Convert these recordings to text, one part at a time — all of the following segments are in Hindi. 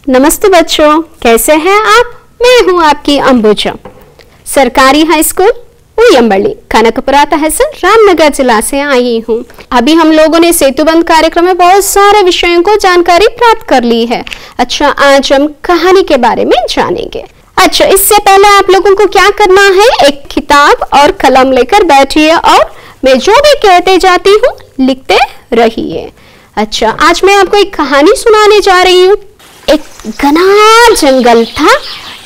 नमस्ते बच्चों, कैसे हैं आप? मैं हूं आपकी अंबुजा। सरकारी हाई स्कूल उयंबली, कनकपुरा तहसील, रामनगर जिला से आई हूं। अभी हम लोगों ने सेतुबंध कार्यक्रम में बहुत सारे विषयों को जानकारी प्राप्त कर ली है। अच्छा, आज हम कहानी के बारे में जानेंगे। अच्छा, इससे पहले आप लोगों को क्या करना है, एक किताब और कलम लेकर बैठिए और मैं जो भी कहते जाती हूँ लिखते रहिए। अच्छा, आज मैं आपको एक कहानी सुनाने जा रही हूँ। एक घना जंगल था।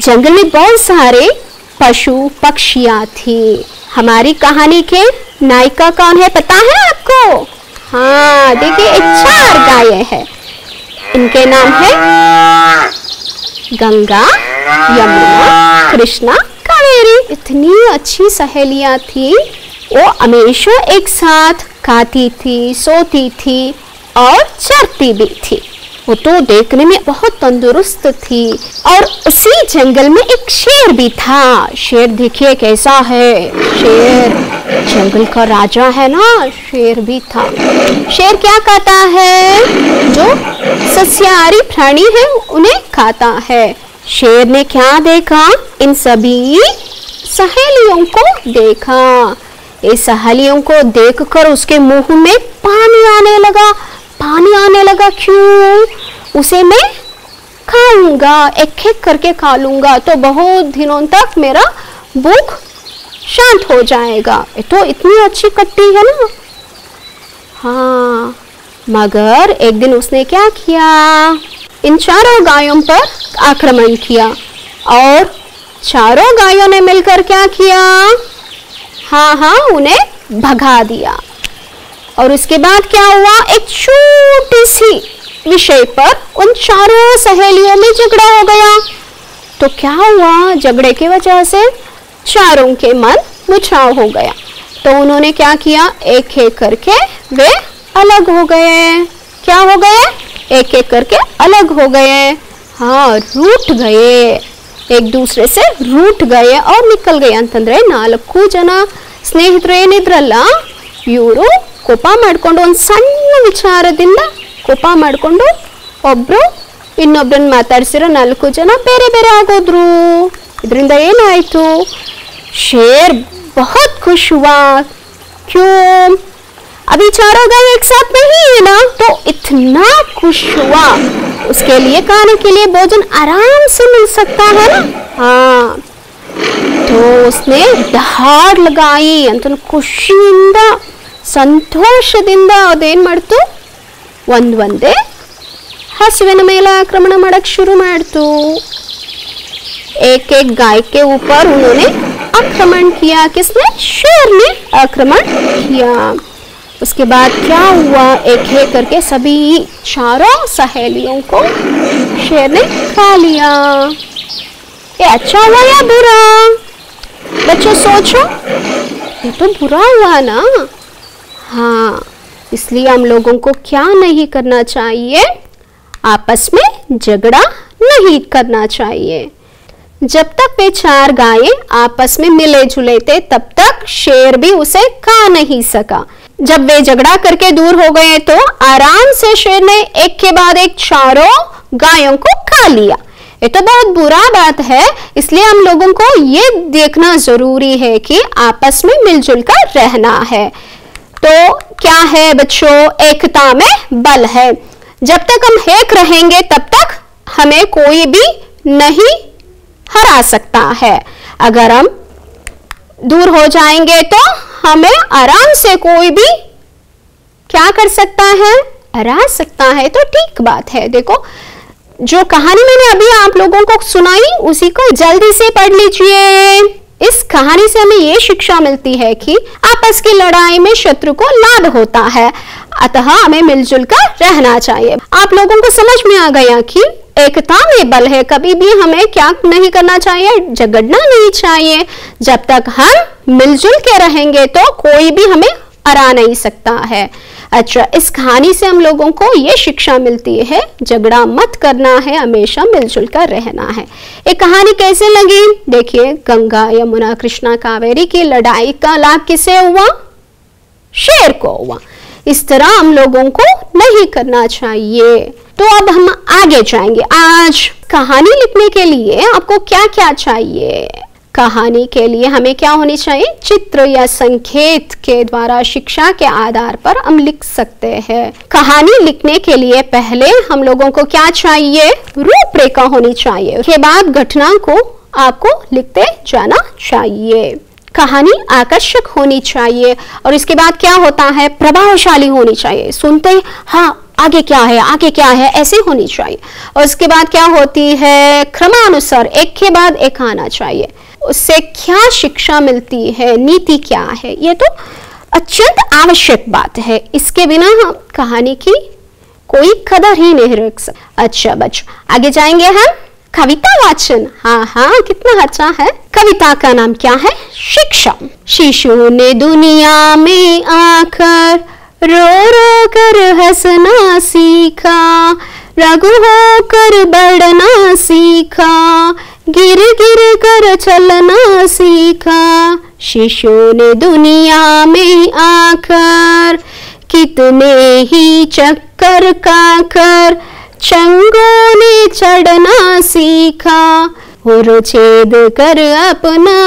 जंगल में बहुत सारे पशु पक्षियां थी। हमारी कहानी के नायिका कौन है पता है आपको? हाँ, देखिए, एक 4 गायें हैं। इनके नाम है गंगा, यमुना, कृष्णा, कावेरी। इतनी अच्छी सहेलियां थी। वो हमेशा एक साथ खाती थी, सोती थी और चरती भी थी। वो तो देखने में बहुत तंदुरुस्त थी। और उसी जंगल में एक शेर भी था। शेर देखिए कैसा है, शेर जंगल का राजा है ना। शेर भी था। शेर क्या खाता है? जो सस्याहारी प्राणी है उन्हें खाता है। शेर ने क्या देखा? इन सभी सहेलियों को देखा। इस सहेलियों को देखकर उसके मुंह में पानी आने लगा। क्यों? उसे मैं खाऊंगा, एक एक करके खा लूंगा तो बहुत दिनों तक मेरा भूख शांत हो जाएगा। ये तो इतनी अच्छी कट्टी है ना। हाँ, मगर एक दिन उसने क्या किया? इन 4 गायों पर आक्रमण किया और 4 गायों ने मिलकर क्या किया? हाँ, उन्हें भगा दिया। और उसके बाद क्या हुआ? एक छोटी सी विषय पर उन 4 सहेलियों में झगड़ा हो गया। तो क्या हुआ? झगड़े की वजह से 4 के मन मुरझाव हो गया। तो उन्होंने क्या किया? एक एक करके वे अलग हो गए। क्या हो गए? एक एक करके अलग हो गए। हाँ, रूठ गए, एक दूसरे से रूठ गए और निकल गए ಅಂತಂದ್ರೆ 4 ಜನ ಸ್ನೇಹಿತರು ಏನಿದ್ರಲ್ಲ, ಇವರು ಕೋಪ ಮಾಡ್ಕೊಂಡು ಒಂದು ಸಣ್ಣ ವಿಚಾರದಿಂದ ಕೋಪ ಮಾಡ್ಕೊಂಡು ಒಬ್ರು ಇನ್ನೊಬ್ಬರನ್ನ ಮಾತಾಡ್ಸಿರೋ 4 ಜನ ಬೇರೆ ಬೇರೆ ಆಗೋದ್ರು। ಇದರಿಂದ ಏನಾಯ್ತು? शेर बहुत खुश हुआ। क्यों? अभी 4 गाय एक साथ नहीं है ना, तो इतना खुश हुआ। उसके लिए खाने के लिए भोजन आराम से मिल सकता है ना। हाँ, तो उसने दहाड़ लगाई ಅಂತ ಖುಷಿಯಿಂದ ಸಂತೋಷದಿಂದ ಅದೇನ್ ಮಾಡ್ತು? ಒಂದೇ ಹಸುವಿನ ಮೇಲೆ ಆಕ್ರಮಣ ಮಾಡಕ್ शुरू ಮಾಡ್ತು। एक एक गाय के ऊपर उन्होंने आक्रमण किया। किसने? शेर ने आक्रमण किया। उसके बाद क्या हुआ? एक एक करके सभी 4 सहेलियों को शेर ने खा लिया। ये अच्छा हुआ या बुरा? बच्चों सोचो, ये तो बुरा हुआ ना। हाँ, इसलिए हम लोगों को क्या नहीं करना चाहिए? आपस में झगड़ा नहीं करना चाहिए। जब तक वे 4 गायें आपस में मिले जुले थे तब तक शेर भी उसे खा नहीं सका। जब वे झगड़ा करके दूर हो गए तो आराम से शेर ने एक के बाद एक 4 गायों को खा लिया। ये तो बहुत बुरा बात है। इसलिए हम लोगों को ये देखना जरूरी है कि आपस में मिलजुल कर रहना है। तो क्या है बच्चों? एकता में बल है। जब तक हम एक रहेंगे तब तक हमें कोई भी नहीं हरा सकता है। अगर हम दूर हो जाएंगे तो हमें आराम से कोई भी क्या कर सकता है? हरा सकता है। तो ठीक बात है। देखो, जो कहानी मैंने अभी आप लोगों को सुनाई उसी को जल्दी से पढ़ लीजिए। इस कहानी से हमें ये शिक्षा मिलती है कि आपस की लड़ाई में शत्रु को लाभ होता है, अतः हमें मिलजुल कर रहना चाहिए। आप लोगों को समझ में आ गया कि एकता में बल है। कभी भी हमें क्या नहीं करना चाहिए? झगड़ना नहीं चाहिए। जब तक हम मिलजुल के रहेंगे तो कोई भी हमें हरा नहीं सकता है। अच्छा, इस कहानी से हम लोगों को ये शिक्षा मिलती है, झगड़ा मत करना है, हमेशा मिलजुल कर रहना है। ये कहानी कैसे लगी? देखिए, गंगा, यमुना, कृष्णा, कावेरी की लड़ाई का लाभ किसे हुआ? शेर को हुआ। इस तरह हम लोगों को नहीं करना चाहिए। तो तो अब हम आगे जाएंगे। आज कहानी लिखने के लिए आपको क्या क्या चाहिए? कहानी के लिए हमें क्या होनी चाहिए? चित्र या संकेत के द्वारा शिक्षा के आधार पर हम लिख सकते हैं। कहानी लिखने के लिए पहले हम लोगों को क्या चाहिए? रूपरेखा होनी चाहिए। उसके बाद घटना को आपको लिखते जाना चाहिए। कहानी आकर्षक होनी चाहिए और इसके बाद क्या होता है? प्रभावशाली होनी चाहिए। सुनते ही हाँ आगे क्या है, आगे क्या है, ऐसे होनी चाहिए। और उसके बाद क्या होती है? क्रमानुसार एक के बाद एक आना चाहिए। उससे क्या शिक्षा मिलती है, नीति क्या है, ये तो अत्यंत आवश्यक बात है। इसके बिना हम कहानी की कोई कदर ही नहीं रख सकते। अच्छा बच्चों, आगे जाएंगे हम कविता वाचन। हाँ हाँ, कितना अच्छा है। कविता का नाम क्या है? शिक्षा। शिशु ने दुनिया में आकर रो रो कर हंसना सीखा, रघु होकर बढ़ना सीखा, गिर गिर कर चलना सीखा। शिशु ने दुनिया में आकर कितने ही चक्कर काकर चंगों ने चढ़ना सीखा, और छेद कर अपना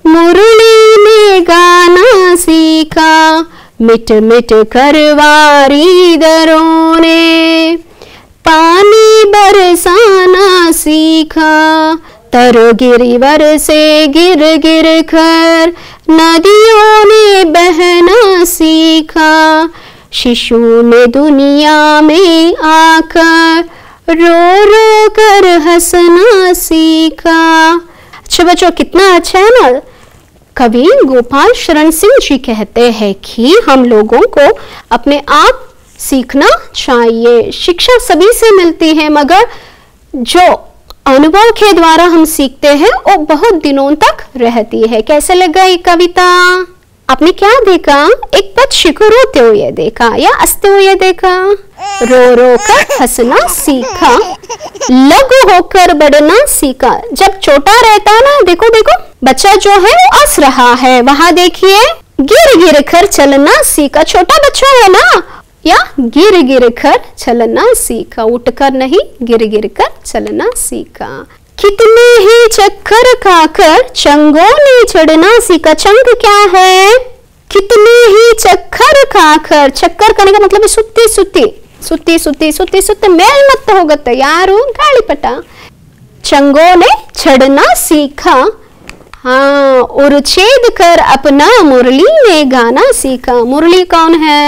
मुरली में गाना सीखा। मिट मिट कर वारिदरों ने पानी बरसाना सीखा, तरो गिरिवर से गिर गिर कर नदियों ने बहना सीखा। शिशु ने दुनिया में आकर रो रो कर हंसना सीखा। अच्छा बच्चों, कितना अच्छा है ना। कवि गोपाल शरण सिंह जी कहते हैं कि हम लोगों को अपने आप सीखना चाहिए। शिक्षा सभी से मिलती है, मगर जो अनुभव के द्वारा हम सीखते हैं वो बहुत दिनों तक रहती है। कैसे लगा ये कविता? आपने क्या देखा? एक पक्षी को रोते हुए देखा या हंसते हुए देखा। रो रो कर हंसना सीखा, लघु होकर बढ़ना सीखा। जब छोटा रहता है ना, देखो देखो बच्चा जो है वो हंस रहा है, वहां देखिए गिर गिर कर चलना सीखा। छोटा बच्चा है ना, या गिर गिर कर चलना सीखा, उठकर नहीं गिर गिर कर चलना सीखा। कितने ही चक्कर खाकर चंगों ने चढ़ना सीखा। चंग क्या है? कितने ही चक्कर खाकर, चक्कर करने का मतलब है सुत्ती सुत्ती सुत्ती सुत्ती सुत्ती सुत्ती मेल मत होगತ್ತೆ यारू ಗಾಳಿಪಟ। चंगों ने चढ़ना सीखा, हाँ, और छेद कर अपना मुरली में गाना सीखा। मुरली कौन है?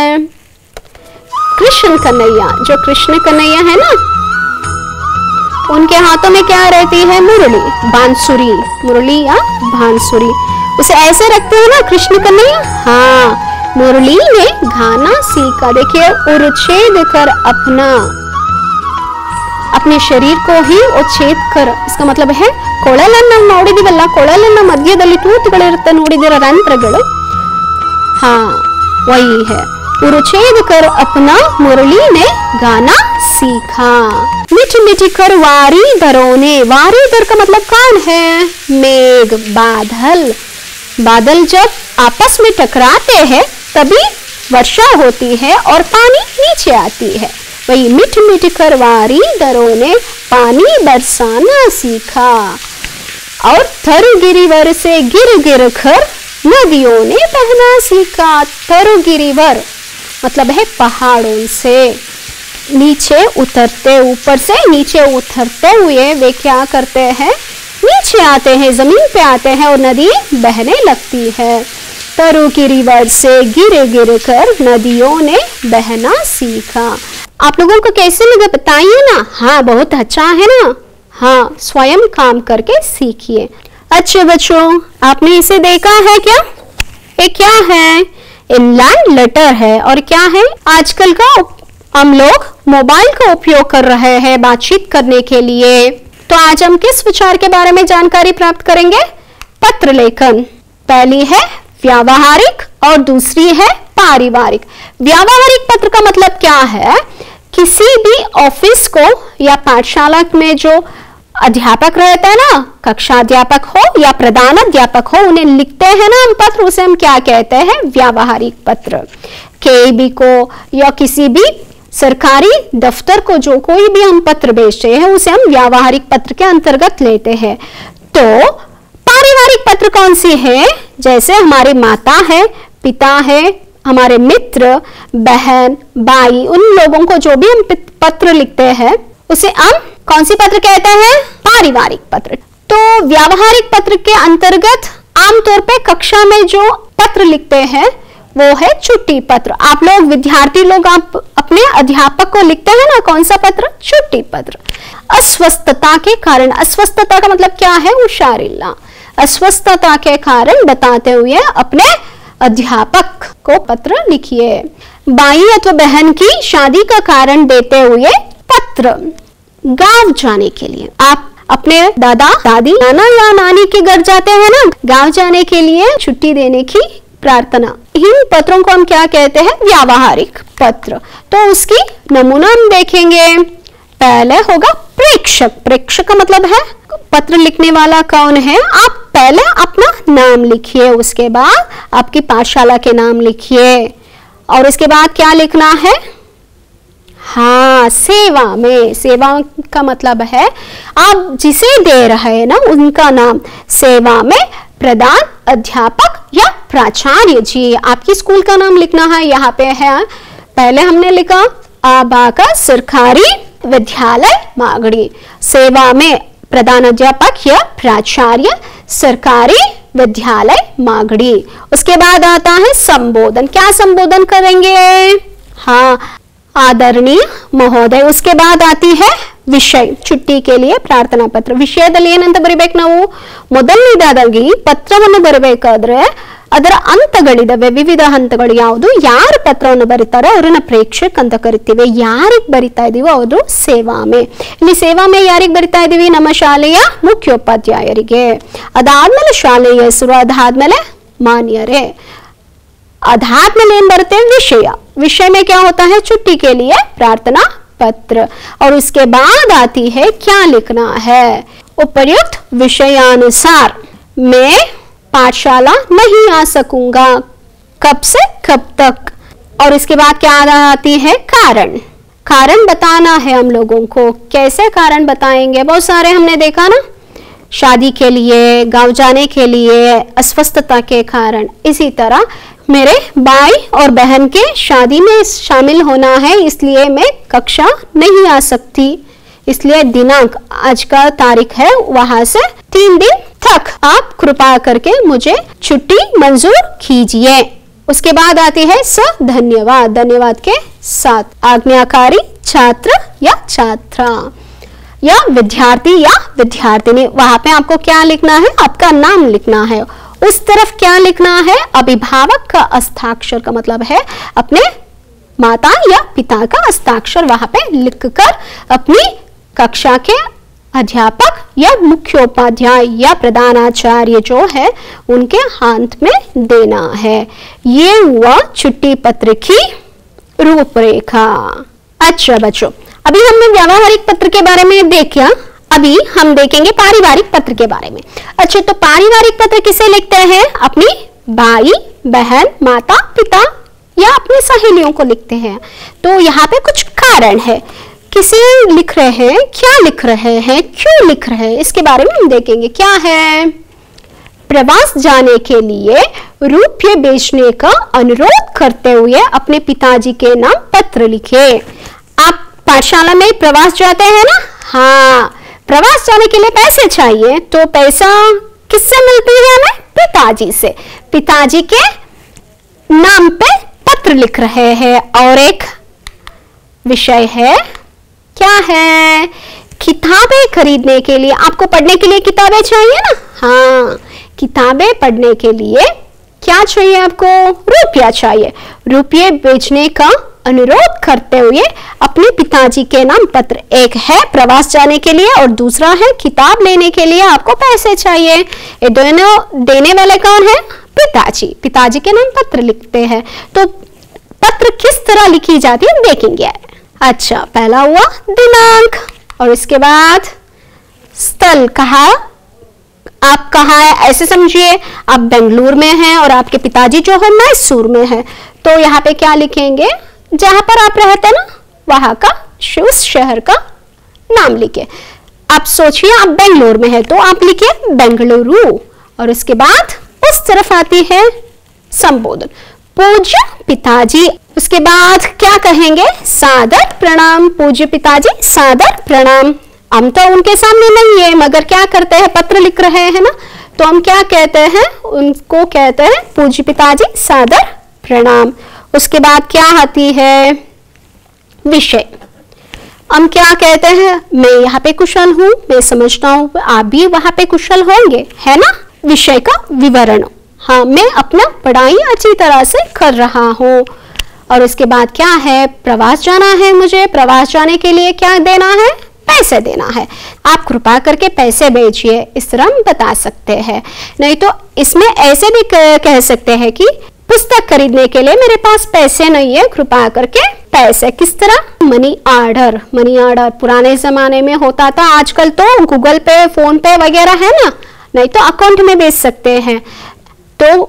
कृष्ण कन्हैया। जो कृष्ण कन्हैया है ना, उनके हाथों में क्या रहती है? मुरली, बांसुरी। मुरली या बांसुरी, उसे ऐसे रखते हैं ना कृष्ण कन्हैया। हाँ, मुरली में गाना सीखा। देखिए, और छेद कर अपने शरीर को ही छेद कर, इसका मतलब है ಕೊಳಲನ್ನು ನೋಡಿದಿವಲ್ಲ, ಕೊಳಲನ್ನ ಮಧ್ಯದಲ್ಲಿ ತೂತುಗಳಿರುತ್ತೆ ನೋಡಿದಿರ ರಂಧ್ರಗಳು, हाँ वही है। छेद कर अपना मुरली में गाना सीखा। मिठ मिठ कर वारिदरों ने, वारिदर का मतलब कौन है? मेघ, बादल। बादल जब आपस में टकराते हैं तभी वर्षा होती है और पानी नीचे आती है। वही मिठ मिठ कर वारिदरों ने पानी बरसाना सीखा, और तरु गिरिवर से गिर गिर कर नदियों ने बहना सीखा। तरु गिरिवर मतलब है पहाड़ों से नीचे उतरते, ऊपर से नीचे उतरते हुए वे क्या करते हैं? नीचे आते हैं, जमीन पे आते हैं और नदी बहने लगती है। तरु गिरिवर से गिर गिर कर नदियों ने बहना सीखा। आप लोगों को कैसे लगा बताइए ना। हाँ, बहुत अच्छा है ना। हाँ, स्वयं काम करके सीखिए। अच्छे बच्चों, आपने इसे देखा है क्या? ये क्या है? इनलैंड लेटर है। और क्या है? आजकल का हम लोग मोबाइल का उपयोग कर रहे हैं बातचीत करने के लिए। तो आज हम किस विचार के बारे में जानकारी प्राप्त करेंगे? पत्र लेखन। पहली है व्यावहारिक और दूसरी है पारिवारिक। व्यावहारिक पत्र का मतलब क्या है? किसी भी ऑफिस को या पाठशाला में जो अध्यापक रहता है ना, कक्षा अध्यापक हो या प्रधान अध्यापक हो, उन्हें लिखते हैं ना हम पत्र, उसे हम क्या कहते हैं? व्यावहारिक पत्र। केबी को या किसी भी सरकारी दफ्तर को जो कोई भी हम पत्र भेजते हैं उसे हम व्यावहारिक पत्र के अंतर्गत लेते हैं। तो पारिवारिक पत्र कौन सी है? जैसे हमारी माता है, पिता है, हमारे मित्र, बहन, भाई, उन लोगों को जो भी हम पत्र लिखते हैं उसे हम कौन सी पत्र कहते हैं? पारिवारिक पत्र। तो व्यावहारिक पत्र के अंतर्गत आमतौर पे कक्षा में जो पत्र लिखते हैं वो है छुट्टी पत्र। आप लोग विद्यार्थी लोग आप अपने अध्यापक को लिखते हैं ना, कौन सा पत्र? छुट्टी पत्र। अस्वस्थता के कारण, अस्वस्थता का मतलब क्या है? हुशारिल्ला। अस्वस्थता के कारण बताते हुए अपने अध्यापक को पत्र लिखिए। भाई अथवा बहन की शादी का कारण देते हुए पत्र। गांव जाने के लिए आप अपने दादा दादी नाना या नानी के घर जाते हैं ना, गांव जाने के लिए छुट्टी देने की प्रार्थना। इन पत्रों को हम क्या कहते हैं? व्यावहारिक पत्र। तो उसकी नमूना हम देखेंगे। पहले होगा प्रेक्षक। प्रेक्षक का मतलब है पत्र लिखने वाला कौन है? आप पहले अपना नाम लिखिए, उसके बाद आपकी पाठशाला के नाम लिखिए और इसके बाद क्या लिखना है? हाँ, सेवा में। सेवा का मतलब है आप जिसे दे रहे हैं ना उनका नाम। सेवा में प्रधान अध्यापक या प्राचार्य जी। आपकी स्कूल का नाम लिखना है, यहाँ पे है। पहले हमने लिखा आबाका सरकारी विद्यालय मागड़ी। सेवा में प्रधान अध्यापक या प्राचार्य सरकारी विद्यालय मागड़ी। उसके बाद आता है संबोधन। क्या संबोधन करेंगे? हाँ, आदरणीय महोदय। उसके बाद आती है विषय। छुट्टी के लिए ಪ್ರಾರ್ಥನಾ ಪತ್ರ ವಿಷಯದಲ್ಲಿ ಏನಂತ ಬರಿಬೇಕು ನಾವು? ಮೊದಲನೇದಾಗಿ ಪತ್ರವನ್ನು ಬರಬೇಕಾದ್ರೆ ಅದರ ಹಂತಗಳಿದಾವೆ, ವಿವಿಧ ಹಂತಗಳು. ಯಾವುದು? ಯಾರು ಪತ್ರವನ್ನು ಬರೀತಾರೋ ಅವರನ್ನ ಪ್ರೇಕ್ಷಕ್ ಅಂತ ಕರಿತೀವಿ. ಯಾರಿಗೆ ಬರಿತಾ ಇದೀವೋ ಅವರು ಸೇವಾಮೆ. ಇಲ್ಲಿ ಸೇವಾಮೆ ಯಾರಿಗೆ ಬರಿತಾ ಇದೀವಿ? ನಮ್ಮ ಶಾಲೆಯ ಮುಖ್ಯೋಪಾಧ್ಯಾಯರಿಗೆ. ಅದಾದ್ಮೇಲೆ ಶಾಲೆಯ ಹೆಸರು, ಅದಾದ್ಮೇಲೆ ಮಾನ್ಯರೇ, अधात्म बरते विषय। विषय में क्या होता है? छुट्टी के लिए प्रार्थना पत्र। और उसके बाद आती है क्या लिखना है? उपर्युक्त विषयानुसार मैं पाठशाला नहीं आ सकूंगा, कब से कब तक। और इसके बाद क्या आती है? कारण। कारण बताना है हम लोगों को। कैसे कारण बताएंगे? बहुत सारे हमने देखा ना, शादी के लिए, गांव जाने के लिए, अस्वस्थता के कारण। इसी तरह मेरे भाई और बहन के शादी में शामिल होना है, इसलिए मैं कक्षा नहीं आ सकती। इसलिए दिनांक, आज का तारीख है, वहां से 3 दिन तक आप कृपा करके मुझे छुट्टी मंजूर कीजिए। उसके बाद आती है स धन्यवाद। धन्यवाद के साथ आज्ञाकारी छात्र या छात्रा या विद्यार्थी या विद्यार्थिनी। वहां पे आपको क्या लिखना है? आपका नाम लिखना है। उस तरफ क्या लिखना है? अभिभावक का हस्ताक्षर का मतलब है अपने माता या पिता का हस्ताक्षर वहां पे लिखकर अपनी कक्षा के अध्यापक या मुख्योपाध्याय या प्रधानाचार्य जो है उनके हाथ में देना है। ये हुआ छुट्टी पत्र की रूपरेखा। अच्छा बच्चों, अभी हमने व्यावहारिक पत्र के बारे में देखा, अभी हम देखेंगे पारिवारिक पत्र के बारे में। अच्छा, तो पारिवारिक पत्र किसे लिखते हैं? अपनी भाई बहन, माता पिता या अपनी सहेलियों को लिखते हैं। तो यहाँ पे कुछ कारण है, किसे लिख रहे हैं, क्या लिख रहे हैं, क्यों लिख रहे हैं, इसके बारे में हम देखेंगे। क्या है? प्रवास जाने के लिए रुपये बेचने का अनुरोध करते हुए अपने पिताजी के नाम पत्र लिखे। आप पाठशाला में प्रवास जाते हैं ना? हाँ, प्रवास जाने के लिए पैसे चाहिए, तो पैसा किससे मिलती है हमें? पिताजी से। पिताजी के नाम पे पत्र लिख रहे हैं। और एक विषय है, क्या है? किताबें खरीदने के लिए। आपको पढ़ने के लिए किताबें चाहिए ना? हाँ, किताबें पढ़ने के लिए क्या चाहिए आपको? रुपया चाहिए। रुपये बेचने का अनुरोध करते हुए अपने पिताजी के नाम पत्र। एक है प्रवास जाने के लिए और दूसरा है किताब लेने के लिए आपको पैसे चाहिए। ये दोनों देने वाले कौन है? पिताजी। पिताजी के नाम पत्र लिखते हैं। तो पत्र किस तरह लिखी जाती है देखेंगे। अच्छा, पहला हुआ दिनांक और इसके बाद स्थल। कहा आप कहाँ है? ऐसे समझिए आप बेंगलुरु में हैं और आपके पिताजी जो है मैसूर में है, तो यहाँ पे क्या लिखेंगे? जहां पर आप रहते हैं ना वहां का उस शहर का नाम लिखे। आप सोचिए आप बेंगलोर में है तो आप लिखिए बेंगलुरु, और उसके बाद उस तरफ आती है संबोधन, पूज्य पिताजी। उसके बाद क्या कहेंगे? सादर प्रणाम, पूज्य पिताजी सादर प्रणाम। हम तो उनके सामने नहीं है मगर क्या करते हैं, पत्र लिख रहे हैं ना, तो हम क्या कहते हैं, उनको कहते हैं पूज्य पिताजी सादर प्रणाम। उसके बाद क्या आती है? विषय। हम क्या कहते हैं? मैं यहाँ पे कुशल हूँ, मैं समझता हूँ आप भी वहां पे कुशल होंगे, है ना। विषय का विवरण, हाँ मैं अपना पढ़ाई अच्छी तरह से कर रहा हूँ। और उसके बाद क्या है? प्रवास जाना है मुझे, प्रवास जाने के लिए क्या देना है? पैसे देना है। आप कृपा करके पैसे भेजिए, इस तरह हम बता सकते हैं। नहीं तो इसमें ऐसे भी कह सकते हैं कि पुस्तक खरीदने के लिए मेरे पास पैसे नहीं है, कृपा करके पैसे। किस तरह? Money order. मनी ऑर्डर पुराने जमाने में होता था, आजकल तो गूगल पे, फोन पे वगैरह है ना, नहीं तो अकाउंट में भेज सकते हैं। तो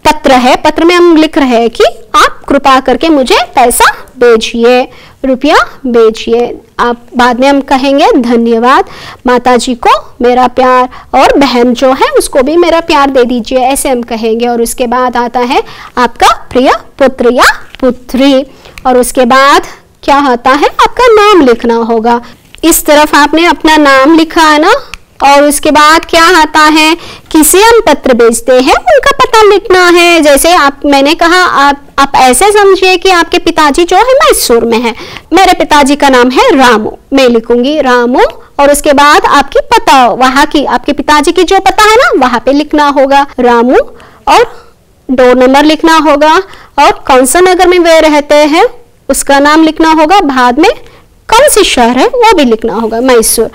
पत्र है, पत्र में हम लिख रहे हैं कि आप कृपा करके मुझे पैसा भेजिए, रुपया भेजिए। आप बाद में हम कहेंगे धन्यवाद, माताजी को मेरा प्यार, और बहन जो है उसको भी मेरा प्यार दे दीजिए, ऐसे हम कहेंगे। और उसके बाद आता है आपका प्रिय पुत्र या पुत्री, और उसके बाद क्या आता है? आपका नाम लिखना होगा। इस तरफ आपने अपना नाम लिखा है ना, और उसके बाद क्या आता है? किसे हम पत्र भेजते हैं उनका पता लिखना है। जैसे मैंने कहा आप ऐसे समझिए कि आपके पिताजी जो है मैसूर में है, मेरे पिताजी का नाम है रामू, मैं लिखूंगी रामू, और उसके बाद आपकी पता वहां की, आपके पिताजी की जो पता है ना वहां पे लिखना होगा रामू, और डोर नंबर लिखना होगा, और कौन सा नगर में वे रहते हैं उसका नाम लिखना होगा, बाद में कौन सी शहर है वो भी लिखना होगा, मैसूर।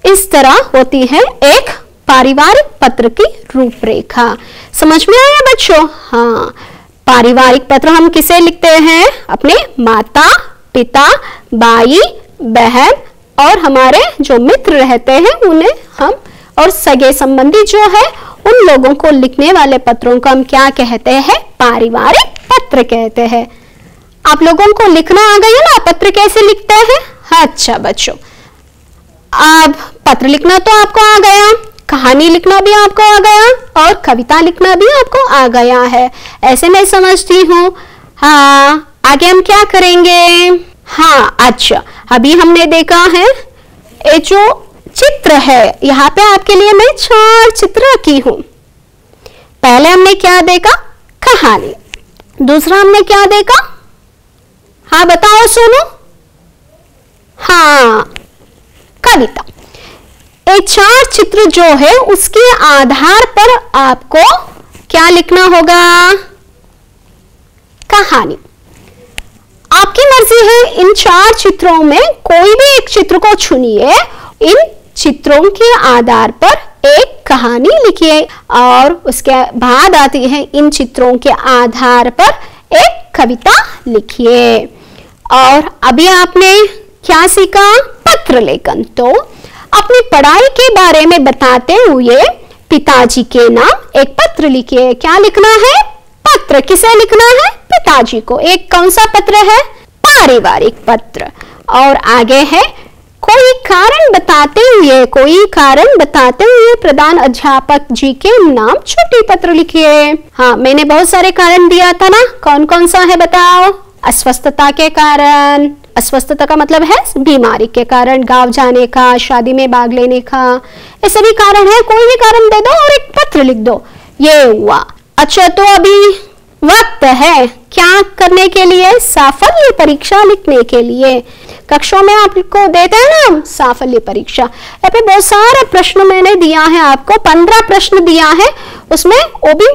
इस तरह होती है एक पारिवारिक पत्र की रूपरेखा। समझ में आया बच्चों? हाँ, पारिवारिक पत्र हम किसे लिखते हैं? अपने माता पिता, भाई बहन, और हमारे जो मित्र रहते हैं उन्हें हम, और सगे संबंधी जो है उन लोगों को लिखने वाले पत्रों को हम क्या कहते हैं? पारिवारिक पत्र कहते हैं। आप लोगों को लिखना आ गया ना, पत्र कैसे लिखते हैं? अच्छा बच्चों, अब पत्र लिखना तो आपको आ गया, कहानी लिखना भी आपको आ गया, और कविता लिखना भी आपको आ गया है, ऐसे मैं समझती हूँ। हाँ, आगे हम क्या करेंगे? हाँ अच्छा, अभी हमने देखा है ये जो चित्र है, यहाँ पे आपके लिए मैं 4 चित्र रखी हूँ। पहले हमने क्या देखा? कहानी। दूसरा हमने क्या देखा? हाँ बताओ सोनू। हाँ, कविता। ये 4 चित्र जो है उसके आधार पर आपको क्या लिखना होगा? कहानी। आपकी मर्जी है, इन 4 चित्रों में कोई भी एक चित्र को चुनिए, इन चित्रों के आधार पर एक कहानी लिखिए, और उसके बाद आती है इन चित्रों के आधार पर एक कविता लिखिए। और अभी आपने क्या सीखा? पत्र लेखन। तो अपनी पढ़ाई के बारे में बताते हुए पिताजी के नाम एक पत्र लिखिए। क्या लिखना है? पत्र। किसे लिखना है? पिताजी को। एक कौन सा पत्र है? पारिवारिक पत्र। और आगे है कोई कारण बताते हुए, कोई कारण बताते हुए प्रधान अध्यापक जी के नाम छोटी पत्र लिखिए। हाँ, मैंने बहुत सारे कारण दिया था ना, कौन कौन सा है बताओ? अस्वस्थता के कारण, अस्वस्थता का मतलब है बीमारी के कारण, गांव जाने का, शादी में भाग लेने का, ये सभी कारण है। कोई भी कारण दे दो और एक पत्र लिख दो, ये हुआ। अच्छा, तो अभी वक्त है क्या करने के लिए? साफल्य परीक्षा लिखने के लिए। कक्षों में आपको देते हैं ना साफल्य परीक्षा, यहाँ पे बहुत सारे प्रश्न मैंने दिया है आपको, 15 प्रश्न दिया है, उसमें वो भी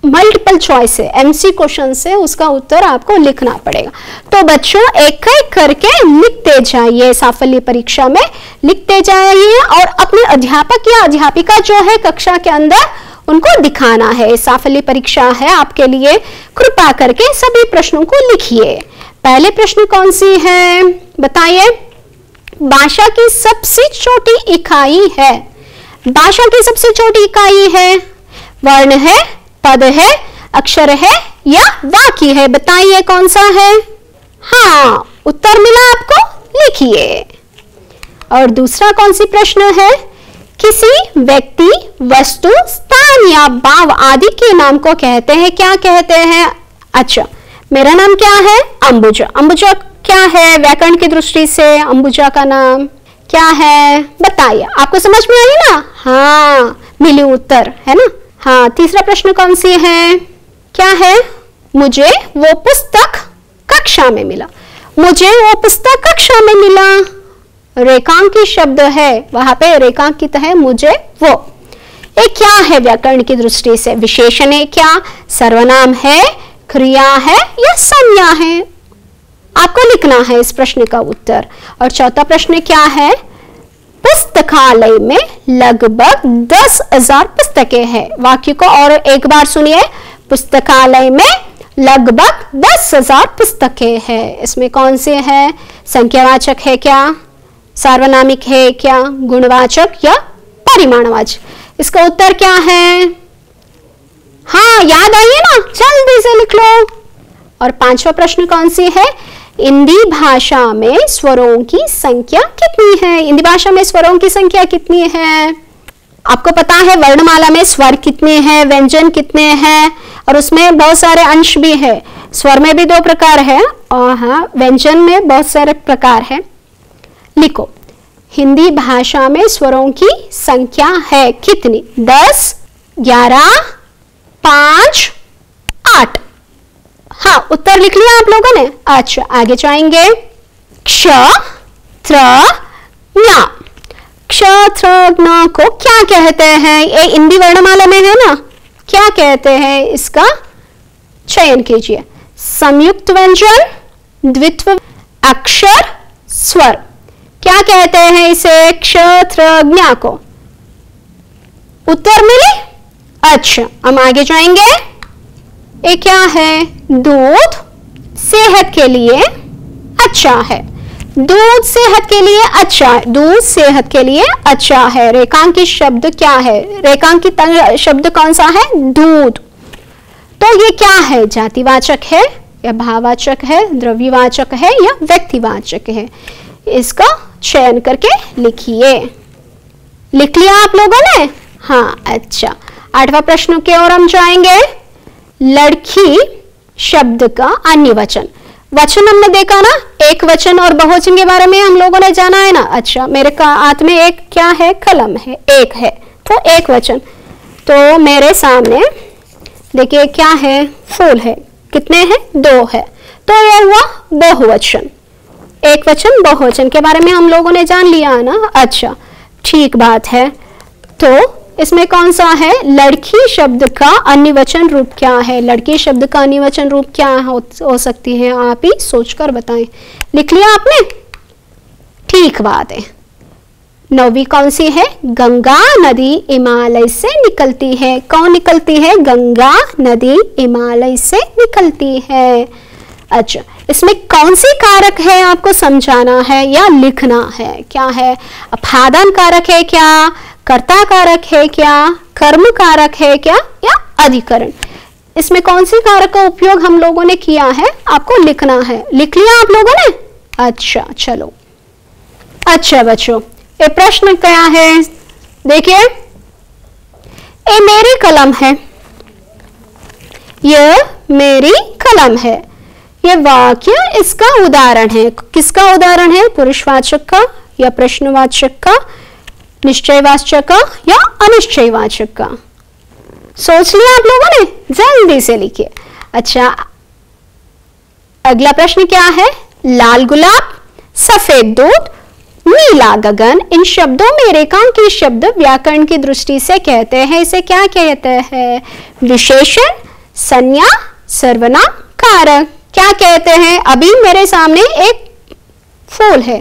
मल्टीपल चॉइस है, एमसी क्वेश्चन से उसका उत्तर आपको लिखना पड़ेगा। तो बच्चों एक एक करके लिखते जाइए, साफल्य परीक्षा में लिखते जाइए, और अपने अध्यापक या अध्यापिका जो है कक्षा के अंदर उनको दिखाना है साफल्य परीक्षा है आपके लिए। कृपा करके सभी प्रश्नों को लिखिए। पहले प्रश्न कौन सी है बताइए? भाषा की सबसे छोटी इकाई है। भाषा की सबसे छोटी इकाई है, वर्ण है, पद है, अक्षर है या वाक्य है? बताइए कौन सा है? हाँ, उत्तर मिला आपको, लिखिए। और दूसरा कौन सी प्रश्न है, किसी व्यक्ति, वस्तु, स्थान या भाव आदि के नाम को कहते हैं, क्या कहते हैं? अच्छा, मेरा नाम क्या है? अंबुजा। अंबुजा क्या है व्याकरण की दृष्टि से? अंबुजा का नाम क्या है बताइए, आपको समझ में आई ना? हाँ, मिली उत्तर, है ना? हाँ, तीसरा प्रश्न कौन सी है, क्या है? मुझे वो पुस्तक कक्षा में मिला। मुझे वो पुस्तक कक्षा में मिला, रेखांकित शब्द है, वहां पे रेखांकित है मुझे वो। ये क्या है व्याकरण की दृष्टि से? विशेषण है क्या, सर्वनाम है, क्रिया है या संज्ञा है? आपको लिखना है इस प्रश्न का उत्तर। और चौथा प्रश्न क्या है, पुस्तकालय में लगभग 10,000 पुस्तकें हैं। वाक्य को और एक बार सुनिए, पुस्तकालय में लगभग 10,000 पुस्तकें हैं। इसमें कौन से है? संख्यावाचक है क्या, सार्वनामिक है क्या, गुणवाचक या परिमाणवाचक? इसका उत्तर क्या है? हाँ, याद आइए ना, जल्दी से लिख लो। और पांचवा प्रश्न कौन सी है, हिंदी भाषा में स्वरों की संख्या कितनी है? हिंदी भाषा में स्वरों की संख्या कितनी है? आपको पता है वर्णमाला में स्वर कितने हैं, व्यंजन कितने हैं, और उसमें बहुत सारे अंश भी है। स्वर में भी 2 प्रकार है और हाँ, व्यंजन में बहुत सारे प्रकार है। लिखो, हिंदी भाषा में स्वरों की संख्या है कितनी? 10, 11, 5, 8। हाँ, उत्तर लिख लिया आप लोगों ने? अच्छा, आगे जाएंगे। क्ष, त्र, ज्ञ। क्ष, त्र, ज्ञ को क्या कहते हैं? ये हिंदी वर्णमाला में है ना, क्या कहते हैं? इसका चयन कीजिए। संयुक्त व्यंजन, द्वित्व, अक्षर, स्वर, क्या कहते हैं इसे? क्ष, त्र, ज्ञ को। उत्तर मिले? अच्छा, हम आगे जाएंगे। ये क्या है? दूध सेहत के लिए अच्छा है। दूध सेहत के लिए अच्छा है, दूध सेहत के लिए अच्छा है। रेखांकित शब्द क्या है? रेखांकित शब्द कौन सा है? दूध। तो ये क्या है? जातिवाचक है या भाववाचक है, द्रव्यवाचक है या व्यक्तिवाचक है? इसका चयन करके लिखिए। लिख लिया आप लोगों ने? हाँ, अच्छा। 8वां प्रश्न की ओर हम जाएंगे। लड़की शब्द का अन्य वचन। वचन हमने देखा ना, एक वचन और बहुवचन के बारे में हम लोगों ने जाना है ना। अच्छा, मेरे हाथ में एक क्या है? कलम है, एक है, तो एक वचन। तो मेरे सामने देखिए क्या है? फूल है। कितने हैं? 2 है, तो यह हुआ बहुवचन। एक वचन बहुवचन के बारे में हम लोगों ने जान लिया है ना। अच्छा, ठीक बात है। तो इसमें कौन सा है? लड़की शब्द का अन्य वचन रूप क्या है? लड़की शब्द का अन्य वचन रूप क्या हो सकती है? आप ही सोचकर बताएं। लिख लिया आपने? ठीक बात है। 9वीं कौन सी है? गंगा नदी हिमालय से निकलती है। कौन निकलती है? गंगा नदी हिमालय से निकलती है। अच्छा, इसमें कौन सी कारक है आपको समझाना है या लिखना है? क्या है? अपादान कारक है क्या, कर्ता कारक है क्या, कर्म कारक है क्या या अधिकरण? इसमें कौन सी कारक का उपयोग हम लोगों ने किया है आपको लिखना है। लिख लिया आप लोगों ने? अच्छा, चलो। अच्छा बच्चों, ये प्रश्न क्या है? देखिए, ये मेरी कलम है, यह मेरी कलम है। यह वाक्य इसका उदाहरण है। किसका उदाहरण है? पुरुषवाचक का या प्रश्नवाचक का, निश्चयवाचक का या अनिश्चयवाचक का? सोच लिया आप लोगों ने? जल्दी से लिखिए। अच्छा, अगला प्रश्न क्या है? लाल गुलाब, सफेद दूध, नीला गगन, इन शब्दों में रेखांकित शब्द व्याकरण की दृष्टि से कहते हैं, इसे क्या कहते हैं? विशेषण, संज्ञा, सर्वनाम, कारक। क्या कहते हैं? अभी मेरे सामने एक फूल है,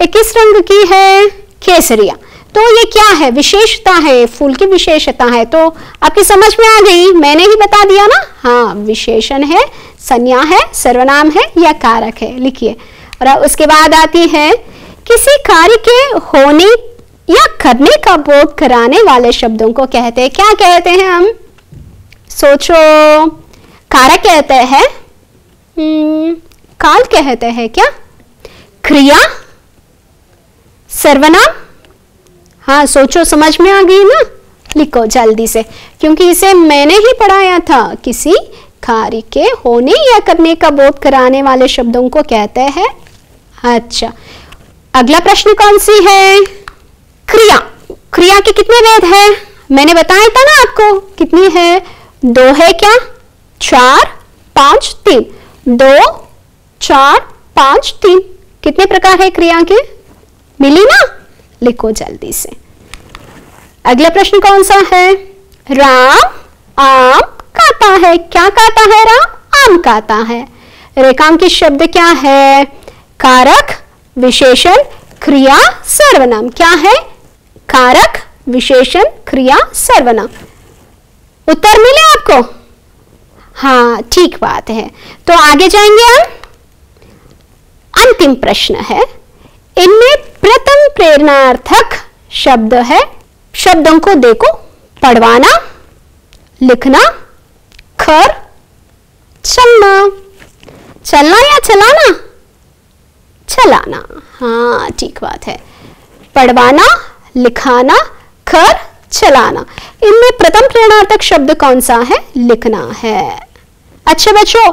ये किस रंग की है? केसरिया। तो ये क्या है? विशेषता है, फूल की विशेषता है। तो आपकी समझ में आ गई, मैंने ही बता दिया ना। हाँ, विशेषण है, संज्ञा है, सर्वनाम है या कारक है। लिखिए। और उसके बाद आती है किसी कार्य के होने या करने का बोध कराने वाले शब्दों को कहते हैं, क्या कहते हैं हम? सोचो। कारक कहते हैं, काल कहते हैं क्या? क्रिया, सर्वनाम। हाँ, सोचो, समझ में आ गई ना? लिखो जल्दी से, क्योंकि इसे मैंने ही पढ़ाया था। किसी कार्य के होने या करने का बोध कराने वाले शब्दों को कहते हैं। अच्छा, अगला प्रश्न कौन सी है? क्रिया। क्रिया के कितने भेद है? मैंने बताया था ना आपको, कितनी है? 2 है क्या? 4 5 3। 2 4 5 3। कितने प्रकार है क्रिया के? मिली ना? लिखो जल्दी से। अगला प्रश्न कौन सा है? राम आम खाता है। क्या खाता है राम? आम खाता है। रेखांकित शब्द क्या है? कारक, विशेषण, क्रिया, सर्वनाम। क्या है? कारक, विशेषण, क्रिया, सर्वनाम। उत्तर मिले आपको? हाँ, ठीक बात है। तो आगे जाएंगे हम। अंतिम प्रश्न है, इनमें प्रथम प्रेरणार्थक शब्द है। शब्दों को देखो, पढ़वाना, लिखना, खर, चलना। चलना या चलाना? चलाना। हाँ, ठीक बात है। पढ़वाना, लिखाना, खर, चलाना। इनमें प्रथम प्रेरणार्थक शब्द कौन सा है? लिखना है। अच्छा बच्चों,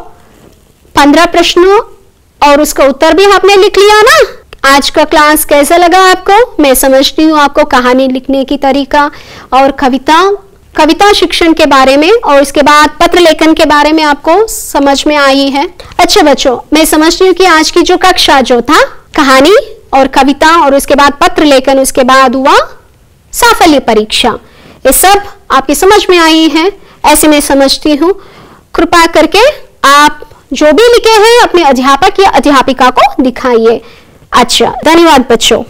15 प्रश्नों और उसका उत्तर भी आपने लिख लिया ना? आज का क्लास कैसा लगा आपको? मैं समझती हूँ आपको कहानी लिखने की तरीका और कविता शिक्षण के बारे में और इसके बाद पत्र लेखन के बारे में आपको समझ में आई है। अच्छा बच्चों, मैं समझती हूँ कि आज की जो कक्षा जो था, कहानी और कविता और उसके बाद पत्र लेखन, उसके बाद हुआ साफल्य परीक्षा, ये सब आपकी समझ में आई है, ऐसे मैं समझती हूँ। कृपा करके आप जो भी लिखे हैं अपने अध्यापक या अध्यापिका को दिखाइए। अच्छा, धन्यवाद बच्चों।